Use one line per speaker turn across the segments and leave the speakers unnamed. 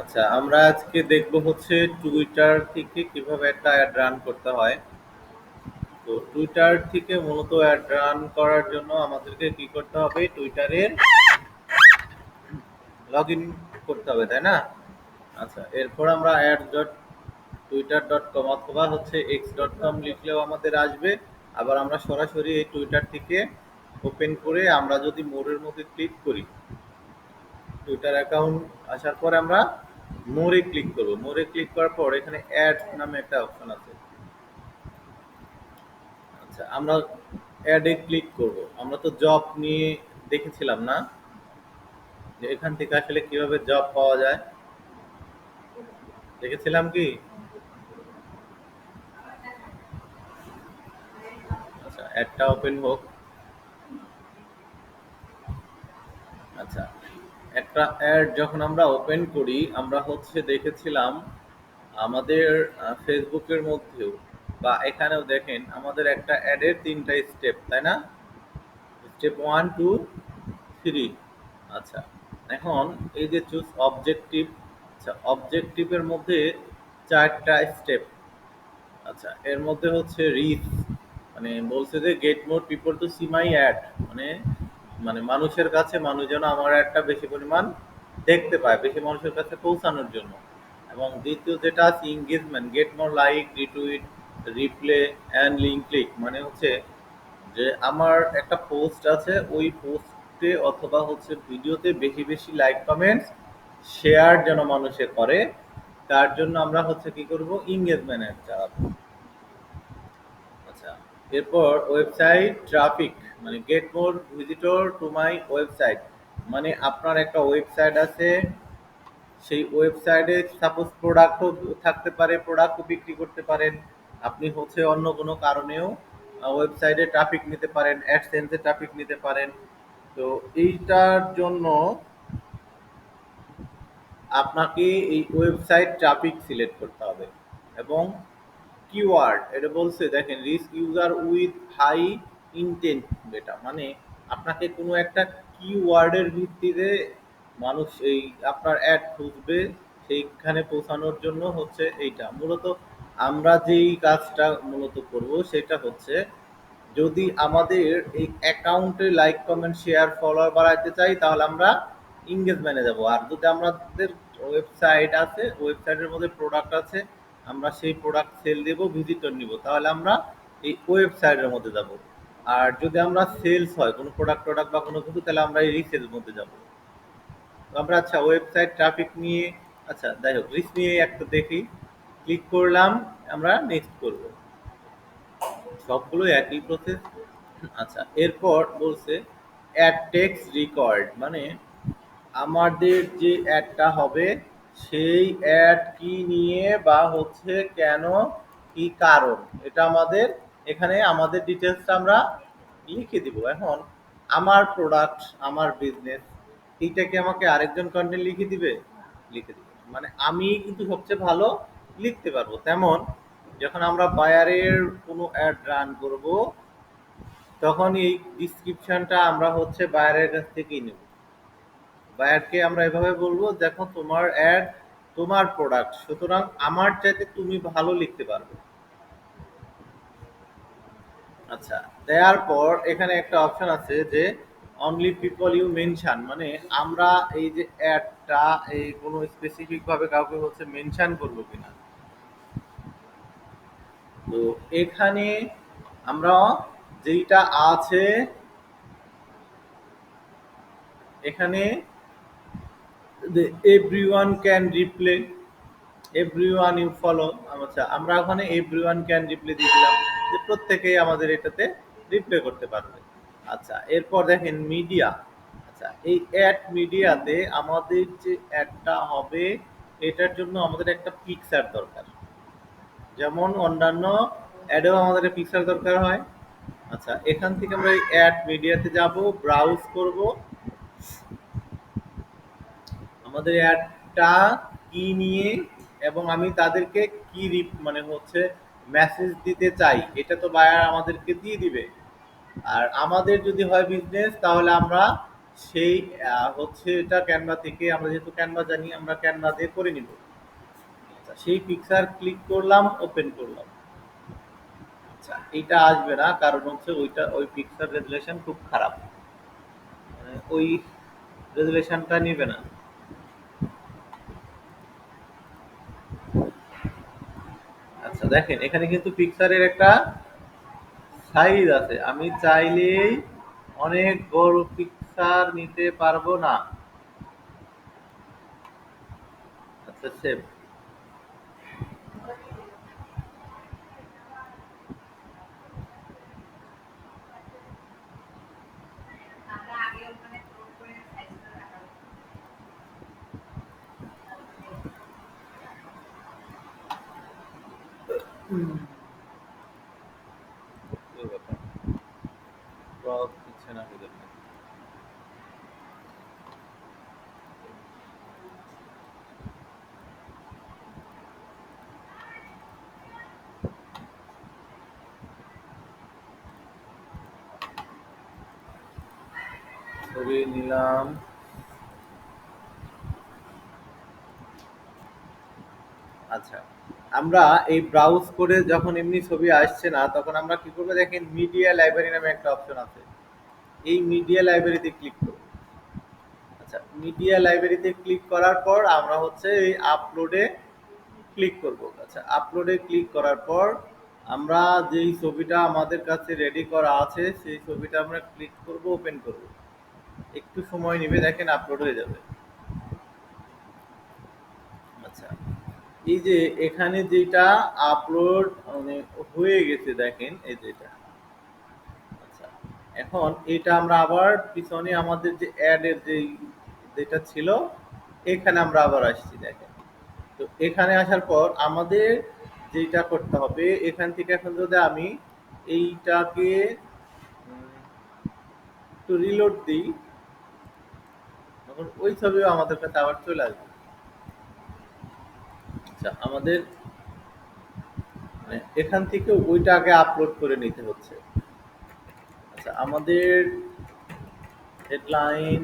আচ্ছা, আমরা আজকে দেখব হচ্ছে টুইটার থেকে কিভাবে একটা অ্যাড রান করতে হয়। তো টুইটার থেকে মূলত অ্যাড রান করার জন্য আমাদেরকে কি করতে হবে? টুইটারের লগ ইন করতে হবে, তাই না? আচ্ছা, এরপর আমরা ads.twitter.com অথবা হচ্ছে x.com লিখলেও আমাদের আসবে। আবার আমরা সরাসরি এই টুইটার থেকে ওপেন করে আমরা যদি মোরের মধ্যে ক্লিক করি, টুইটার অ্যাকাউন্ট আসার পর আমরা মোরে ক্লিক করব। মোরে ক্লিক করার পর এখানে অ্যাড নামে একটা অপশন আছে। আচ্ছা, আমরা অ্যাডে ক্লিক করব। আমরা তো জব নিয়ে দেখেছিলাম না যে এখান থেকে আসলে কিভাবে জব পাওয়া যায়? দেখেছিলাম কি? আচ্ছা, অ্যাডটা ওপেন হোক। আচ্ছা, একটা অ্যাড যখন আমরা ওপেন করি আমরা হচ্ছে দেখেছিলাম আমাদের ফেসবুকের মধ্যেও বা এখানেও দেখেন আমাদের একটা অ্যাডের ৩টা স্টেপ, তাই না? স্টেপ 1, 2, 3। আচ্ছা, এখন এই যে চুজ অবজেক্টিভ, আচ্ছা অবজেক্টিভের মধ্যে ৪টা স্টেপ। আচ্ছা, এর মধ্যে হচ্ছে রিচ, মানে বলছে যে get more people to see my ad, মানে মানে মানুষের কাছে মানুষ যেন আমার অ্যাডটা বেশি পরিমাণ দেখতে পায়, বেশি মানুষের কাছে পৌঁছানোর জন্য। এবং দ্বিতীয় যেটা আছে engagement, get more like, retweet, reply and link click, মানে হচ্ছে যে আমার একটা পোস্ট আছে, ওই পোস্টে অথবা হচ্ছে ভিডিওতে বেশি বেশি লাইক কমেন্টস শেয়ার যেন মানুষে করে, তার জন্য আমরা হচ্ছে কি করব? এঙ্গেজমেন্ট চালাবো। আচ্ছা, এরপর ওয়েবসাইট ট্রাফিক, মানে get more visitor to my website, মানে আপনার একটা ওয়েবসাইট আছে, সেই ওয়েবসাইটে সাপোজ প্রোডাক্টও থাকতে পারে, প্রোডাক্টও বিক্রি করতে পারেন। আপনি হচ্ছে অন্য কোনো কারণেও ওয়েবসাইটে ট্রাফিক নিতে পারেন, অ্যাডসেন্সে ট্রাফিক নিতে পারেন। তো এইটার জন্য আপনাকে এই ওয়েবসাইট ট্রাফিক সিলেক্ট করতে হবে। এবং কিওয়ার্ড এটা বলছে, দেখেন reach user with high intent, এটা মানে আপনাকে কোনো একটা কিওয়ার্ডের ভিত্তিতে মানুষ এই আপনার অ্যাড খুঁজবে, সেইখানে পৌঁছানোর জন্য হচ্ছে এইটা মূলত। আমরা যেই কাজটা মূলত করব সেটা হচ্ছে, যদি আমাদের এই অ্যাকাউন্টে লাইক কমেন্ট শেয়ার ফলোয়ার বাড়াইতে চাই তাহলে আমরা এঙ্গেজমেন্টে যাব। আর যদি আমাদের ওয়েবসাইট আছে, ওয়েবসাইটের মধ্যে প্রোডাক্ট আছে, আমরা সেই প্রোডাক্ট সেল দেব, ভিজিটর নিব, তাহলে আমরা এই ওয়েবসাইটের মধ্যে যাব। আর যদি আমরা সেলস হয় কোনো প্রোডাক্ট বা কোনো কিছু, তাহলে আমরা এই রিসেল মধ্যে যাব। তো আমরা আচ্ছা ওয়েবসাইট ট্রাফিক নিয়ে, আচ্ছা যাই হোক রিচ নিয়ে একটা দেখি। ক্লিক করলাম, আমরা নেক্সট করব। সবগুলো একই প্রসেস। আচ্ছা, এরপর বলছে অ্যাড টেক্সট রেকর্ড, মানে আমাদের যে অ্যাডটা হবে সেই অ্যাড কি নিয়ে বা হচ্ছে কেন, কি কারণ, এটা আমাদের এখানে আমাদের ডিটেলসটা আমরা লিখে দিব। এখন আমার প্রোডাক্ট, আমার বিজনেস, এইটাকে আমাকে আরেকজন কন্টেন্ট লিখে দিবে? লিখে দিবে, মানে আমি কিন্তু সবচেয়ে ভালো লিখতে পারবো। তেমন যখন আমরা বায়ারের কোনো অ্যাড রান করব তখন এই ডিসক্রিপশনটা আমরা হচ্ছে বায়ারের কাছ থেকেই নেব। বায়ারকে আমরা এভাবে বলবো, দেখো তোমার অ্যাড, তোমার প্রোডাক্ট, সুতরাং আমার চাইতে তুমি ভালো লিখতে পারবে। আচ্ছা, দেওয়ার পর এখানে একটা অপশন আছে যে অনলি পিপল ইউ মেনশন, মানে আমরা এই যে অ্যাডটা এই কোনো স্পেসিফিক ভাবে কাউকে হচ্ছে মেনশন করবো কিনা। তো এখানে আমরা যেইটা আছে এখানে everyone can reply, everyone you follow, আচ্ছা আমরা ওখানে এভরিওয়ান ক্যান রিপ্লে দিয়ে দিলাম যে প্রত্যেকেই আমাদের এটাতে রিপ্লে করতে পারবে। আচ্ছা, এরপর দেখেন মিডিয়া। আচ্ছা, এই অ্যাড মিডিয়াতে আমাদের যে অ্যাডটা হবে এটার জন্য আমাদের একটা পিকচার দরকার, যেমন অন্যান্য অ্যাডেও আমাদের পিকচার দরকার হয়। আচ্ছা, এখান থেকে আমরা এই অ্যাড মিডিয়াতে যাব, ব্রাউজ করব, আমাদের অ্যাডটা কি নিয়ে এবং আমি তাদেরকে কি মানে হচ্ছে মেসেজ দিতে চাই, এটা তো বায়ার আমাদেরকে দিয়ে দিবে। আর আমাদের যদি হয় বিজনেস তাহলে আমরা সেই হচ্ছে এটা ক্যানভা থেকে, আমরা যেহেতু ক্যানভা জানি আমরা ক্যানভা দিয়ে করে নিব। আচ্ছা, সেই পিকচার ক্লিক করলাম, ওপেন করলাম। আচ্ছা, এটা আসবে না, কারণ হচ্ছে ওই পিকচার রেজুলেশন খুব খারাপ, মানে ওই রেজুলেশনটা নিবে না। আচ্ছা দেখেন, এখানে কিন্তু পিকচারের একটা সাইজ আছে, আমি চাইলেই অনেক বড় পিকচার নিতে পারবো না। আচ্ছা সেভ। এই ব্যাপার, ব্রাউজ দিচ্ছে না কি জন্য? ছবি নিলাম। আচ্ছা, আমরা এই ব্রাউজ করে যখন এমনি ছবি আসছে না, তখন আমরা কি করবো দেখেন, মিডিয়া লাইব্রেরি নামে একটা অপশন আছে। এই মিডিয়া লাইব্রেরিতে ক্লিক করব। আচ্ছা, মিডিয়া লাইব্রেরিতে ক্লিক করার পর আমরা হচ্ছে এই আপলোডে ক্লিক করব। আচ্ছা, আপলোডে ক্লিক করার পর আমরা যেই ছবিটা আমাদের কাছে রেডি করা আছে সেই ছবিটা আমরা ক্লিক করব, ওপেন করব। একটু সময় নেবে, দেখেন আপলোড হয়ে যাবে। আচ্ছা, এই যে এখানে যেটা আপলোড মানে হয়ে গেছে দেখেন, এই যেটা। আচ্ছা, এখন এটা আমরা আবার পিছনে আমাদের যে অ্যাড এর যেটা ছিল, এখানে আমরা আবার আসছি দেখেন। তো এখানে আসার পর আমাদের যেটা করতে হবে, এখান থেকে এখন যদি আমি এইটাকে একটু রিলোড দিই, তখন ওই ছবিও আমাদের কাছে আবার চলে আসবে। আচ্ছা, আমাদের মানে এখান থেকে ওইটা আগে আপলোড করে নিতে হচ্ছে। আচ্ছা, আমাদের হেডলাইন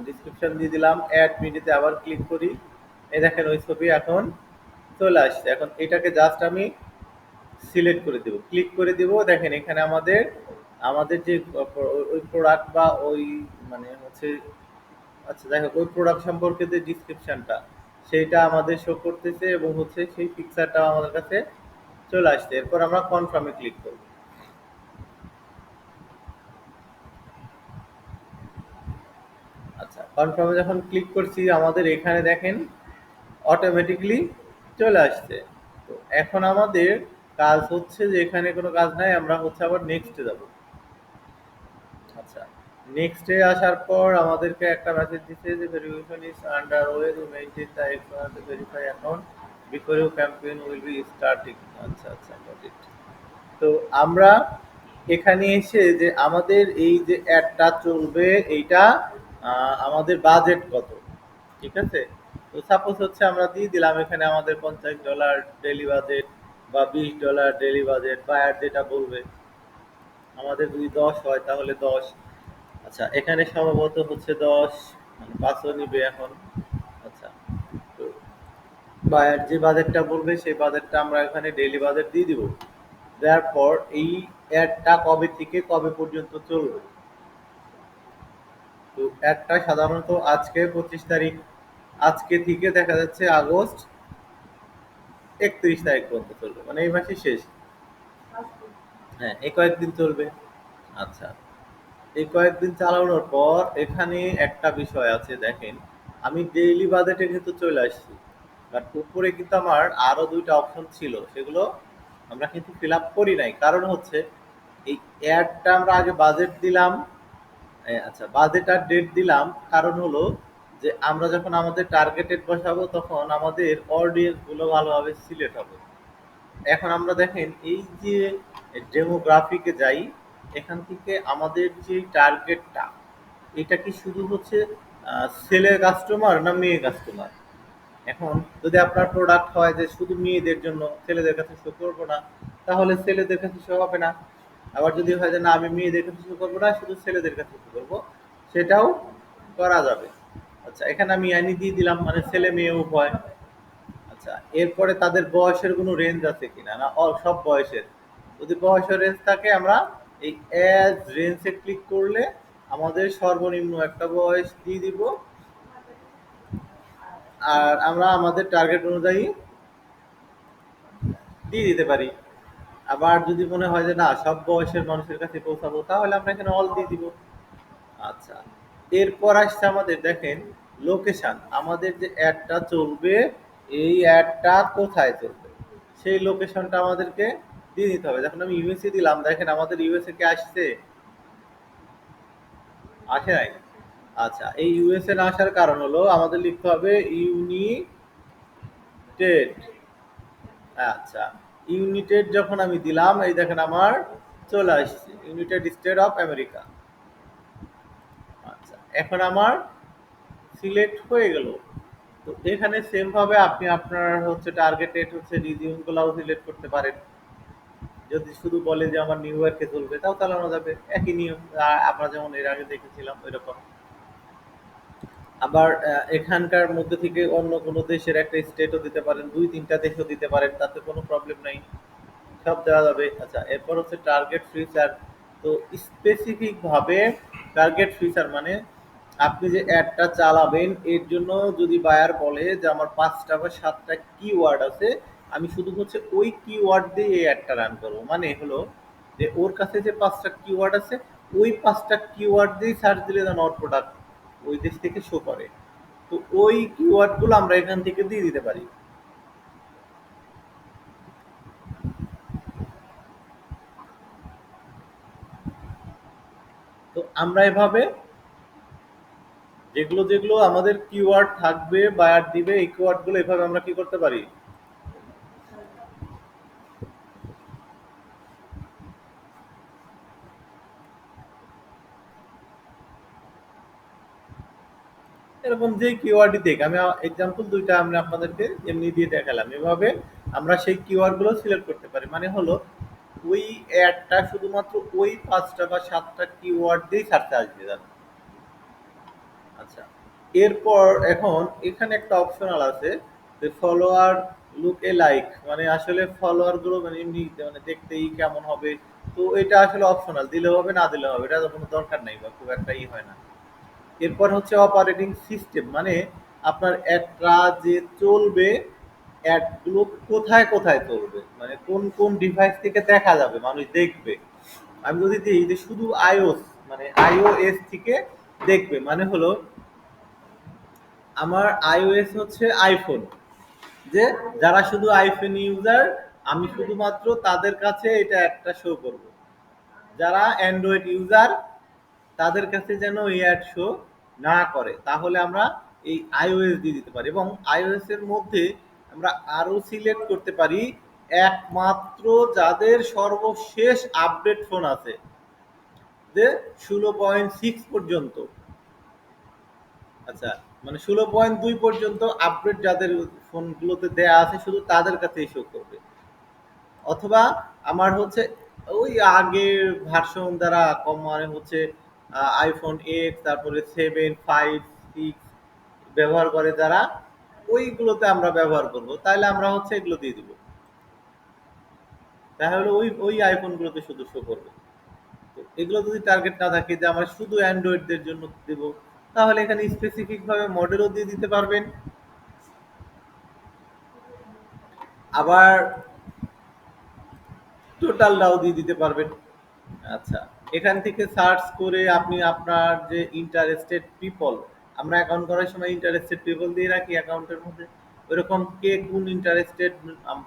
ডিসক্রিপশন দিয়ে দিলাম, অ্যাড মিডিয়াতে আবার ক্লিক করি। এই দেখেন ওই ছবি এখন চলে আসছে। এখন এটাকে জাস্ট আমি সিলেক্ট করে দেব, ক্লিক করে দেব। দেখেন এখানে আমাদের আমাদের যে ওই প্রোডাক্ট বা ওই মানে হচ্ছে, আচ্ছা যাই হোক, ওই প্রোডাক্ট সম্পর্কে যে ডিসক্রিপশনটা সেইটা আমাদের শো করতেছে, এবং হচ্ছে সেই পিকচারটাও আমাদের কাছে চলে আসছে। এরপর আমরা কনফার্মে ক্লিক করব। আচ্ছা, কনফার্মে যখন ক্লিক করছি, আমাদের এখানে দেখেন অটোমেটিকলি চলে আসছে। তো এখন আমাদের কাজ হচ্ছে যে, এখানে কোনো কাজ নাই, আমরা হচ্ছে আবার নেক্সটে যাব। আচ্ছা, নেক্সটে আসার পর আমাদেরকে একটা মেসেজ দিচ্ছে যে verification is under way, to maintain the expire verify account before you campaign will be starting. আচ্ছা আচ্ছা, গট ইট। তো আমরা এখানে এসে যে আমাদের এই যে অ্যাডটা চলবে, এইটা আমাদের বাজেট কত, ঠিক আছে? তো সাপোজ হচ্ছে আমরা দিয়ে দিলাম এখানে আমাদের $50 ডেলি বাজেট, বা $20 ডেলি বাজেট, বা অ্যাড যেটা বলবে। আমাদের যদি 10 হয় তাহলে 10। আচ্ছা, এখানে সম্ভবত হচ্ছে 10, মানে 5ও নিবে এখন। আচ্ছা, তো বায়ার যে বাজেটটা বলবে সেই বাজেটটা আমরা এখানে ডেইলি বাজেট দিয়ে দিব। দেওয়ার পর এই অ্যাডটা কবে থেকে কবে পর্যন্ত চলবে। তো অ্যাডটা সাধারণত আজকে 25 তারিখ, আজকে থেকে দেখা যাচ্ছে আগস্ট 31 তারিখ পর্যন্ত চলবে, মানে এই মাসের শেষ। হ্যাঁ, এই কয়েকদিন চলবে। আচ্ছা, এই কয়েকদিন চালানোর পর এখানে একটা বিষয় আছে দেখেন, আমি ডেইলি বাজেটে কিন্তু চলে আসছি, বাট উপরে কিন্তু আমার আরো দুইটা অপশন ছিল, সেগুলো আমরা কিন্তু ফিল আপ করি নাই। কারণ হচ্ছে এই অ্যাডটা আমরা আগে বাজেট দিলাম, আচ্ছা বাজেট আর ডেট দিলাম, কারণ হলো যে আমরা যখন আমাদের টার্গেটেড বসাবো তখন আমাদের অডিয়েন্স গুলো ভালোভাবে সিলেক্ট হবে। এখন আমরা দেখেন এই যে ডেমোগ্রাফিকে যাই, এখান থেকে আমাদের যে টার্গেটটা, এটা কি শুধু হচ্ছে ছেলে কাস্টমার না মেয়ে কাস্টমার? এখন যদি আপনার প্রোডাক্ট হয় যে শুধু মেয়েদের জন্য, ছেলেদের কাছে শো করবো না, তাহলে ছেলেদের কাছে শো হবে না। আবার যদি হয় যে না, আমি মেয়েদের কাছে শো করবো না, শুধু ছেলেদের কাছে শো করবো, সেটাও করা যাবে। আচ্ছা, এখানে আমি অ্যানি দিয়ে দিলাম, মানে ছেলে মেয়ে উভয়। আচ্ছা, এরপরে তাদের বয়সের কোনো রেঞ্জ আছে কিনা, না সব বয়সের। যদি বয়সের রেঞ্জ থাকে আমরা এই অ্যাজ রেঞ্জে ক্লিক করলে আমাদের সর্বনিম্ন একটা বয়স দিয়ে দিব, আর আমরা আমাদের টার্গেট অনুযায়ী দিয়ে দিতে পারি। আবার যদি মনে হয় যে না সব বয়সের মানুষের কাছে পৌঁছাবো, তাহলে আমরা এখানে অল দিয়ে দিব। আচ্ছা, এরপর আসছে আমাদের দেখেন লোকেশন, আমাদের যে অ্যাডটা চলবে এই অ্যাডটা কোথায় চলবে সেই লোকেশনটা আমাদেরকে দিয়ে দিতে হবে। যখন আমি ইউএসএ দিলাম, দেখেন আমাদের ইউএসএ কে আসছে, আসে নাই। আচ্ছা, এই ইউএসএ না আসার কারণ হলো আমাদের লিখতে হবে ইউনিটেড। আচ্ছা, ইউনিটেড যখন আমি দিলাম, এই দেখেন আমার চলে আসছে ইউনাইটেড স্টেট অফ আমেরিকা। আচ্ছা, এখন আমার সিলেক্ট হয়ে গেল। তো এখানে সেম ভাবে আপনি আপনার হচ্ছে টার্গেটেড হচ্ছে রিজিয়ন গুলাও সিলেক্ট করতে পারেন। যদি শুধু বলে যে আমার নিউ ইয়র্কে চলবে, তাও চালানো যাবে, একই নিয়ম। আমরা যেমন এর আগে দেখেছিলাম ওই রকম। আবার এখানকার মধ্যে থেকে অন্য কোনো দেশের একটা স্টেটও দিতে পারেন, দুই তিনটা দেশও দিতে পারেন, তাতে কোনো প্রবলেম নাই, সব দেওয়া যাবে। আচ্ছা, এরপর হচ্ছে টার্গেট ফিচার। তো স্পেসিফিক ভাবে টার্গেট ফিচার মানে আপনি যে অ্যাডটা চালাবেন এর জন্য যদি বায়ার বলে যে আমার ৫টা বা ৭টা কিওয়ার্ড আছে, আমি শুধু হচ্ছে ওই কিওয়ার্ড দিয়ে এই অ্যাডটা রান করবো। মানে হলো যে ওর কাছে যে ৫টা কিওয়ার্ড আছে ওই ৫টা কিওয়ার্ড দিয়েই সার্চ দিলে যেন ওর প্রোডাক্ট ওই দেশ থেকে শো করে। তো ওই কিওয়ার্ডগুলো আমরা এখান থেকে দিয়ে দিতে পারি। তো আমরা এভাবে যেগুলো যেগুলো আমাদের কিওয়ার্ড থাকবে বায়ার দিবে, এই কিওয়ার্ড গুলো এভাবে আমরা কি করতে পারি। এরকম যে কিওয়ার্ডই দেখ, আমি এক্সাম্পল দুইটা আমরা আপনাদেরকে এমনি দিয়ে দেখালাম, এভাবে আমরা সেই কিওয়ার্ড গুলো সিলেক্ট করতে পারি। মানে হলো ওই অ্যাডটা শুধুমাত্র ওই ৫টা বা ৭টা কিওয়ার্ড দিয়েই ছাড়তে আসবে জানো। আচ্ছা, এরপর এখন এখানে একটা অপশনাল আছে যে ফলোয়ার লুক এ লাইক, মানে আসলে ফলোয়ার গুলো মানে এমনি মানে দেখতেই কেমন হবে। তো এটা আসলে অপশনাল, দিলে হবে না দিলে হবে, এটা তো কোনো দরকার নাই বা খুব একটা হয় না। এরপর হচ্ছে অপারেটিং সিস্টেম, মানে আপনার অ্যাডটা যে চলবে, অ্যাডগুলো কোথায় কোথায় চলবে, মানে কোন কোন ডিভাইস থেকে দেখা যাবে, মানুষ দেখবে। আমি যদি দিই যে শুধু আইওস, মানে আইওএস থেকে দেখবে, মানে হলো আমার আইওএস হচ্ছে আইফোন, যে যারা শুধু আইফোন ইউজার আমি শুধুমাত্র তাদের কাছে এটা একটা শো করব। যারা অ্যান্ড্রয়েড ইউজার তাদের কাছে যেন এই অ্যাড শো না করে, তাহলে আমরা এই আইওএস দিয়ে দিতে পারি। এবং আইওএস এর মধ্যে আমরা আরো সিলেক্ট করতে পারি একমাত্র যাদের সর্বশেষ আপডেট ফোন আছে, যে 16.6 পর্যন্ত। আচ্ছা, মানে 16.2 পর্যন্ত আপডেট যাদের ফোনগুলোতে দেয়া আছে শুধু তাদের কাছেই শো করবে। অথবা আমার হচ্ছে ওই আগের ভার্সন দ্বারা কম, মানে হচ্ছে আইফোন এক্স, তারপরে 7, 5, 6 ব্যবহার করে যারা, ওইগুলোতে আমরা ব্যবহার করব, তাহলে আমরা হচ্ছে এগুলো দিয়ে দিব, তাহলে ওই ওই আইফোনগুলোতে শুধু শো করবে। তো এগুলো যদি টার্গেট না থাকে যে আমরা শুধু অ্যান্ড্রয়েডদের জন্য দেব, তাহলে এখানে স্পেসিফিক ভাবে মডেলও দিয়ে দিতে পারবেন। আবার টোটালটাও দিয়ে দিতে পারবেন। আচ্ছা, এখান থেকে সার্চ করে আপনি আপনার যে ইন্টারেস্টেড পিপল, আমরা অ্যাকাউন্ট করার সময় ইন্টারেস্টেড পিপল দিয়ে রাখি অ্যাকাউন্টের মধ্যে, ওইরকম কে কোন ইন্টারেস্টেড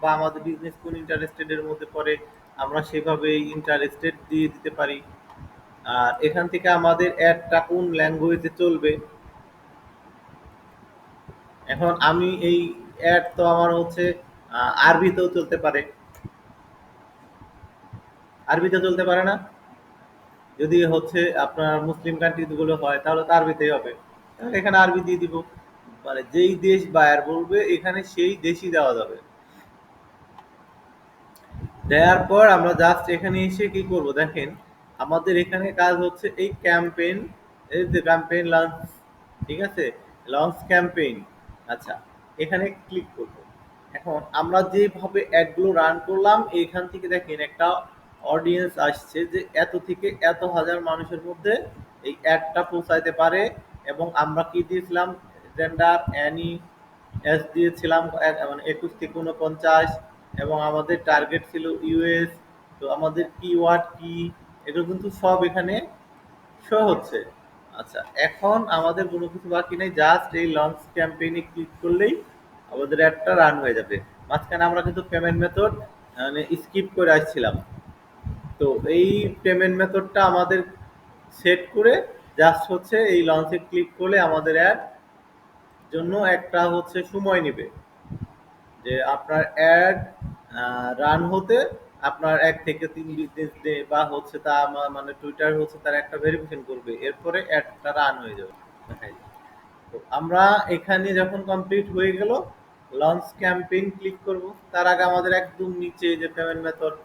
বা আমাদের বিজনেস কোন ইন্টারেস্টেড এর মধ্যে পড়ে আমরা সেভাবে ইন্টারেস্টেড দিয়ে দিতে পারি। আর এখান থেকে আমাদের অ্যাডটা কোন ল্যাঙ্গুয়েজে চলবে। এখন আমি এই অ্যাড তো আমার হচ্ছে আরবিতেও চলতে পারে, আরবিতে চলতে পারে না, যদি হচ্ছে আপনার মুসলিম কান্ট্রি গুলো হয় তাহলে তো আরবিতেই হবে। তাহলে এখানে আরবি দিয়ে দিব, মানে যেই দেশ বায়ার বলবে এখানে সেই দেশই দেওয়া যাবে। দেওয়ার পর আমরা জাস্ট এখানে এসে কি করব দেখেন, আমাদের এখানে কাজ হচ্ছে এই ক্যাম্পেইন, এই যে ক্যাম্পেইন লঞ্চ ঠিক আছে? Launch campaign. আচ্ছা, এখানে ক্লিক করব। এখন আমরা যেভাবে অ্যাডগুলো রান করলাম এইখান থেকে দেখেন একটা অডিয়েন্স আসছে যে এত থেকে এত হাজার মানুষের মধ্যে এই অ্যাডটা পৌঁছাইতে পারে। এবং আমরা কি দিয়েছিলাম, জেন্ডার অ্যানি এস দিয়েছিলাম মানে 21 থেকে 49, এবং আমাদের টার্গেট ছিল ইউএস। তো আমাদের কিওয়ার্ড কি, এগুলো কিন্তু সব এখানে শো হচ্ছে। আচ্ছা, এখন আমাদের কোনো কিছু বাকি নেই, জাস্ট এই লঞ্চ ক্যাম্পেইনে ক্লিক করলেই আমাদের একটা রান হয়ে যাবে। মাঝখানে আমরা কিন্তু পেমেন্ট মেথড মানে স্কিপ করে আসছিলাম। তো এই পেমেন্ট মেথডটা আমাদের সেট করে জাস্ট হচ্ছে এই লঞ্চে ক্লিক করলে আমাদের অ্যাড জন্য একটা হচ্ছে সময় নেবে যে আপনার অ্যাড রান হতে আপনার ১ থেকে ৩ বিজনেস ডে বা হচ্ছে তা মানে টুইটার হচ্ছে তার একটা ভেরিফিকেশন করবে। এরপরে অ্যাডটা রান হয়ে যাবে। দেখাই যায়। তো আমরা এখানে যখন কমপ্লিট হয়ে গেল, লঞ্চ ক্যাম্পেইন ক্লিক করব। তার আগে আমাদের একদম নিচে যে পেমেন্ট মেথড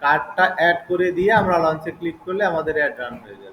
কার্ডটা অ্যাড করে দিয়ে আমরা লঞ্চে ক্লিক করলে আমাদের অ্যাড রান হয়ে যাবে।